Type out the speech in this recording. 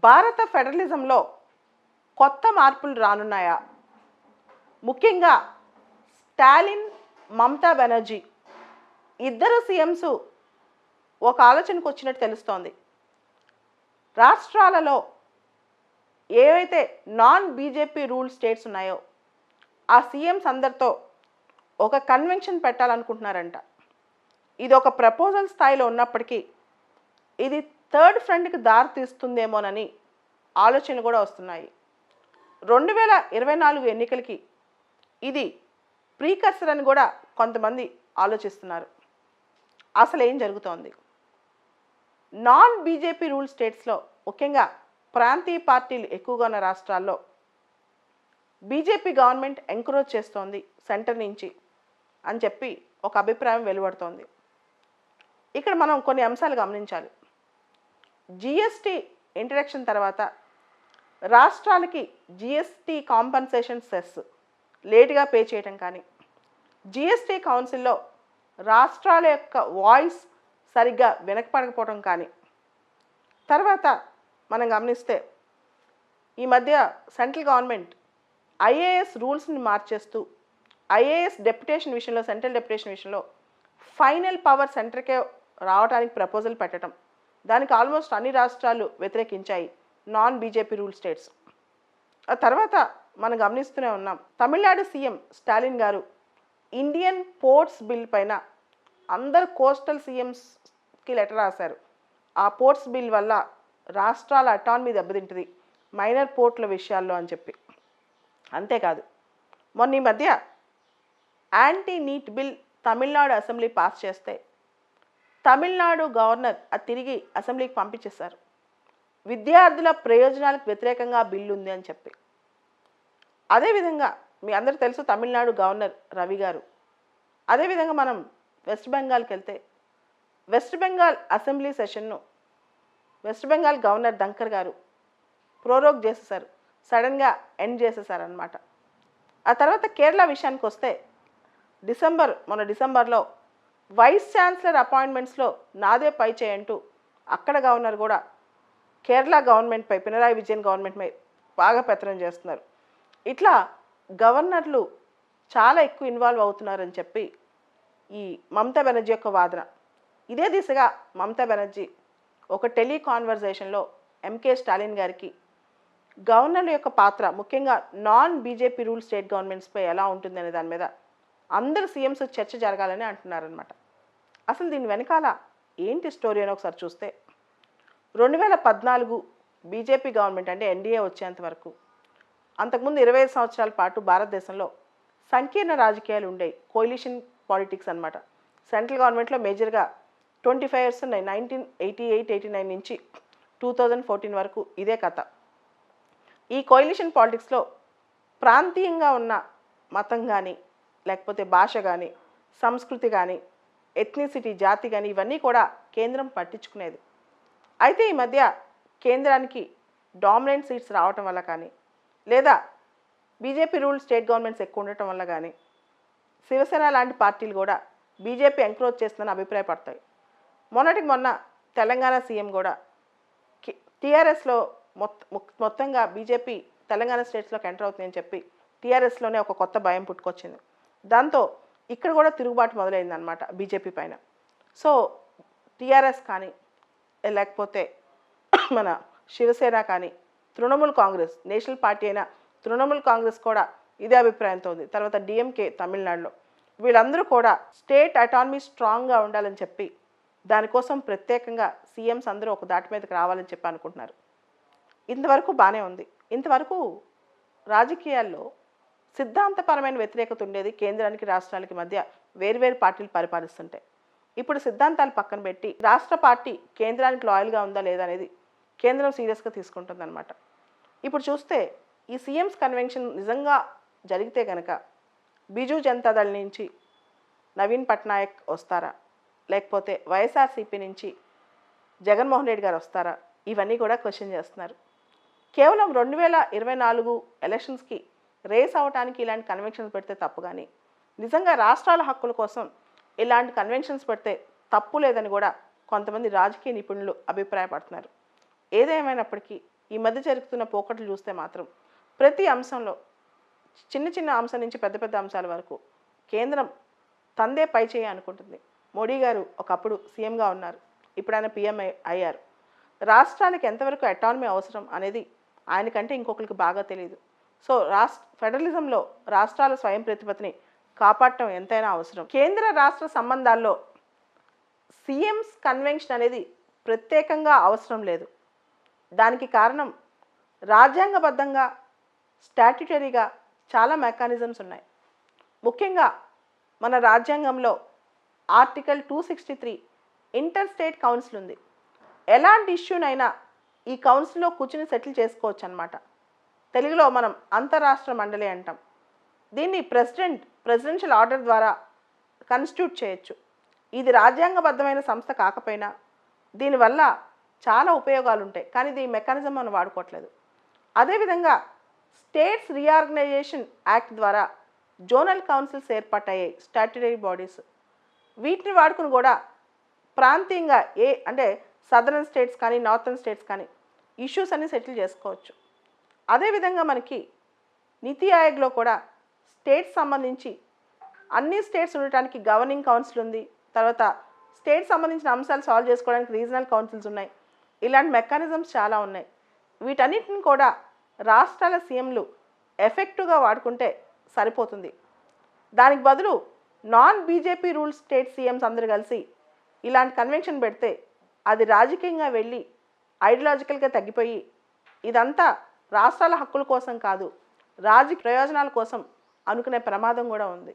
భారత ఫెడరలిజంలో కొత్త మార్పులు రానున్నాయా? ముఖ్యంగా స్టాలిన్, మమతా బెనర్జీ ఇద్దరు సీఎంస్ ఒక ఆలోచనకు వచ్చినట్టు తెలుస్తోంది. రాష్ట్రాలలో ఏవైతే నాన్ బీజేపీ రూల్ స్టేట్స్ ఉన్నాయో ఆ సీఎంస్ అందరితో ఒక కన్వెన్షన్ పెట్టాలనుకుంటున్నారంట. ఇది ఒక ప్రపోజల్ స్థాయిలో ఉన్నప్పటికీ ఇది థర్డ్ ఫ్రంట్కి దారి తీస్తుందేమోనని ఆలోచనలు కూడా వస్తున్నాయి. 2024 ఎన్నికలకి ఇది ప్రీకర్సర్ అని కూడా కొంతమంది ఆలోచిస్తున్నారు. అసలు ఏం జరుగుతోంది? నాన్ బీజేపీ రూల్ స్టేట్స్లో, ముఖ్యంగా ప్రాంతీయ పార్టీలు ఎక్కువగా ఉన్న రాష్ట్రాల్లో బీజేపీ గవర్నమెంట్ ఎంకరేజ్ చేస్తోంది సెంటర్ నుంచి అని చెప్పి ఒక అభిప్రాయం వెలువడుతోంది. ఇక్కడ మనం కొన్ని అంశాలు గమనించాలి. జిఎస్టీ ఇంట్రడక్షన్ తర్వాత రాష్ట్రాలకి జిఎస్టీ కాంపన్సేషన్ సెస్ లేటుగా పే చేయటం కానీ, జిఎస్టీ కౌన్సిల్లో రాష్ట్రాల యొక్క వాయిస్ సరిగ్గా వినపడకపోవడం కానీ, తర్వాత మనం గమనిస్తే ఈ మధ్య సెంట్రల్ గవర్నమెంట్ ఐఏఎస్ రూల్స్ని మార్చేస్తూ ఐఏఎస్ డెప్యుటేషన్ విషయంలో, సెంట్రల్ డెప్యుటేషన్ విషయంలో ఫైనల్ పవర్ సెంటర్కే రావడానికి ప్రపోజల్ పెట్టడం, దానికి ఆల్మోస్ట్ అన్ని రాష్ట్రాలు వ్యతిరేకించాయి, నాన్ బీజేపీ రూల్ స్టేట్స్. ఆ తర్వాత మనం గమనిస్తూనే ఉన్నాం, తమిళనాడు సీఎం స్టాలిన్ గారు ఇండియన్ పోర్ట్స్ బిల్ పైన అందరు కోస్టల్ సీఎంస్కి లెటర్ రాశారు. ఆ పోర్ట్స్ బిల్ వల్ల రాష్ట్రాల అటానమీ దెబ్బతింటుంది మైనర్ పోర్ట్ల విషయాల్లో అని చెప్పి. అంతేకాదు, మొన్న ఈ మధ్య anti NEET bill Tamil Nadu assembly pass చేస్తే తమిళనాడు గవర్నర్ అది తిరిగి అసెంబ్లీకి పంపించేశారు. విద్యార్థుల ప్రయోజనాలకు వ్యతిరేకంగా బిల్లు ఉంది అని చెప్పి. అదేవిధంగా మీ అందరికీ తెలుసు తమిళనాడు గవర్నర్ రవి గారు. అదేవిధంగా మనం వెస్ట్ బెంగాల్కి వెళ్తే వెస్ట్ బెంగాల్ అసెంబ్లీ సెషన్ను వెస్ట్ బెంగాల్ గవర్నర్ దంకర్ గారు ప్రోరోగ్ చేసేసారు, సడన్గా ఎండ్ చేసేసారనమాట. ఆ తర్వాత కేరళ విషయానికి వస్తే మొన్న డిసెంబర్లో వైస్ ఛాన్సలర్ అపాయింట్మెంట్స్లో నాదే పై చేయంటూ అక్కడ గవర్నర్ కూడా కేరళ గవర్నమెంట్పై, పినరాయి విజయన్ గవర్నమెంట్పై బాగా పెత్తనం చేస్తున్నారు. ఇట్లా గవర్నర్లు చాలా ఎక్కువ ఇన్వాల్వ్ అవుతున్నారని చెప్పి ఈ మమతా బెనర్జీ యొక్క వాదన. ఇదే దిశగా మమతా బెనర్జీ ఒక టెలికాన్వర్జేషన్లో ఎంకే స్టాలిన్ గారికి గవర్నర్ల యొక్క పాత్ర, ముఖ్యంగా నాన్ బీజేపీ రూల్ స్టేట్ గవర్నమెంట్స్పై ఎలా ఉంటుంది అనే దాని మీద అందరు సీఎంస్ చర్చ జరగాలని అంటున్నారనమాట. అసలు దీని వెనకాల ఏంటి స్టోరీ అని ఒకసారి చూస్తే, 2014 బీజేపీ గవర్నమెంట్ అంటే ఎన్డీఏ వచ్చేంత వరకు, అంతకుముందు 25 సంవత్సరాల పాటు భారతదేశంలో సంకీర్ణ రాజకీయాలు ఉండేవి, కోయిలిషన్ పాలిటిక్స్ అనమాట. సెంట్రల్ గవర్నమెంట్లో మేజర్గా 25 ఇయర్స్ ఉన్నాయి, 1988-89 నుంచి 2014 వరకు ఇదే కథ. ఈ కోయిలిషన్ పాలిటిక్స్లో ప్రాంతీయంగా ఉన్న మతం కానీ, లేకపోతే భాష కానీ, సంస్కృతి కానీ, ఎథ్నిసిటీ, జాతి కానీ, ఇవన్నీ కూడా కేంద్రం పట్టించుకునేది. అయితే ఈ మధ్య కేంద్రానికి డామినెంట్ సీట్స్ రావటం వల్ల కానీ, లేదా బీజేపీ రూల్ స్టేట్ గవర్నమెంట్స్ ఎక్కువ ఉండటం వల్ల కానీ, శివసేన లాంటి పార్టీలు కూడా బీజేపీ ఎంకరేజ్ చేస్తుందని అభిప్రాయపడతాయి. మొన్నటికి మొన్న తెలంగాణ సీఎం కూడా టీఆర్ఎస్లో మొత్తంగా బీజేపీ తెలంగాణ స్టేట్స్లోకి ఎంటర్ అవుతుందని చెప్పి టీఆర్ఎస్లోనే ఒక కొత్త భయం పుట్టుకొచ్చింది. దాంతో ఇక్కడ కూడా తిరుగుబాటు మొదలైందనమాట బీజేపీ పైన. సో టీఆర్ఎస్ కానీ, లేకపోతే మన శివసేన కానీ, తృణమూల్ కాంగ్రెస్, నేషనల్ పార్టీ అయిన తృణమూల్ కాంగ్రెస్ కూడా ఇదే అభిప్రాయంతో ఉంది. తర్వాత డిఎంకే తమిళనాడులో, వీళ్ళందరూ కూడా స్టేట్ అటానమీ స్ట్రాంగ్గా ఉండాలని చెప్పి దానికోసం ప్రత్యేకంగా సీఎంస్ అందరూ ఒక దాటి మీదకి రావాలని చెప్పి అనుకుంటున్నారు. ఇంతవరకు బాగానే ఉంది. ఇంతవరకు రాజకీయాల్లో సిద్ధాంతపరమైన వ్యతిరేకత ఉండేది, కేంద్రానికి రాష్ట్రాలకి మధ్య వేరువేరు పార్టీలు పరిపాలిస్తుంటాయి. ఇప్పుడు సిద్ధాంతాలు పక్కన పెట్టి రాష్ట్ర పార్టీ కేంద్రానికి లాయల్గా ఉందా లేదా అనేది కేంద్రం సీరియస్గా తీసుకుంటుందన్నమాట. ఇప్పుడు చూస్తే ఈ సీఎంస్ కన్వెన్షన్ నిజంగా జరిగితే కనుక బిజు జనతాదళ్ నుంచి నవీన్ పట్నాయక్ వస్తారా, లేకపోతే వైఎస్ఆర్సీపీ నుంచి జగన్మోహన్ రెడ్డి గారు వస్తారా, ఇవన్నీ కూడా క్వశ్చన్ చేస్తున్నారు. కేవలం 2024 ఎలక్షన్స్కి రేస్ అవడానికి ఇలాంటి కన్వెన్షన్స్ పెడితే తప్పు, కానీ నిజంగా రాష్ట్రాల హక్కుల కోసం ఇలాంటి కన్వెన్షన్స్ పెడితే తప్పు లేదని కూడా కొంతమంది రాజకీయ నిపుణులు అభిప్రాయపడుతున్నారు. ఏదేమైనప్పటికీ ఈ మధ్య జరుగుతున్న పోకట్లు చూస్తే మాత్రం ప్రతి అంశంలో చిన్న చిన్న అంశం నుంచి పెద్ద పెద్ద అంశాల వరకు కేంద్రం తందే పై చేయ అనుకుంటుంది. మోడీ గారు ఒకప్పుడు సీఎంగా ఉన్నారు, ఇప్పుడు ఆయన పీఎం అయ్యారు. రాష్ట్రానికి ఎంతవరకు అటానమీ అవసరం అనేది ఆయనకంటే ఇంకొకరికి బాగా తెలియదు. సో ఫెడరలిజంలో రాష్ట్రాల స్వయం ప్రతిపత్తిని కాపాడటం ఎంతైనా అవసరం. కేంద్ర రాష్ట్ర సంబంధాల్లో సీఎంస్ కన్వెన్షన్ అనేది ప్రత్యేకంగా అవసరం లేదు. దానికి కారణం రాజ్యాంగబద్ధంగా స్టాట్యుటరీగా చాలా మెకానిజమ్స్ ఉన్నాయి. ముఖ్యంగా మన రాజ్యాంగంలో ఆర్టికల్ 263 ఇంటర్ స్టేట్ కౌన్సిల్ ఉంది. ఎలాంటి ఇష్యూనైనా ఈ కౌన్సిల్లో కూర్చుని సెటిల్ చేసుకోవచ్చు అన్నమాట. తెలుగులో మనం అంతరాష్ట్ర మండలి అంటాం. దీన్ని ప్రెసిడెన్షియల్ ఆర్డర్ ద్వారా కన్స్టిట్యూట్ చేయొచ్చు. ఇది రాజ్యాంగబద్ధమైన సంస్థ కాకపోయినా దీనివల్ల చాలా ఉపయోగాలు ఉంటాయి, కానీ ఈ మెకానిజం మనం వాడుకోవట్లేదు. అదేవిధంగా స్టేట్స్ రీఆర్గనైజేషన్ యాక్ట్ ద్వారా జోనల్ కౌన్సిల్స్ ఏర్పాటయ్యాయి, స్టాట్యుటరీ బాడీస్. వీటిని వాడుకుని కూడా ప్రాంతీయంగా అంటే సదరన్ స్టేట్స్ కానీ నార్థన్ స్టేట్స్ కానీ ఇష్యూస్ అన్ని సెటిల్ చేసుకోవచ్చు. అదేవిధంగా మనకి నీతి ఆయోగ్లో కూడా స్టేట్స్ సంబంధించి అన్ని స్టేట్స్ ఉండటానికి గవర్నింగ్ కౌన్సిల్ ఉంది. తర్వాత స్టేట్ సంబంధించిన అంశాలు సాల్వ్ చేసుకోవడానికి రీజనల్ కౌన్సిల్స్ ఉన్నాయి. ఇలాంటి మెకానిజమ్స్ చాలా ఉన్నాయి. వీటన్నిటిని కూడా రాష్ట్రాల సీఎంలు ఎఫెక్టివ్గా వాడుకుంటే సరిపోతుంది. దానికి బదులు non BJP rule state CMs అందరూ కలిసి ఇలాంటి కన్వెన్షన్ పెడితే అది రాజకీయంగా వెళ్ళి ఐడియాలజికల్గా తగ్గిపోయి ఇదంతా రాష్ట్రాల హక్కుల కోసం కాదు, రాజకీయ ప్రయోజనాల కోసం అనుకునే ప్రమాదం కూడా ఉంది.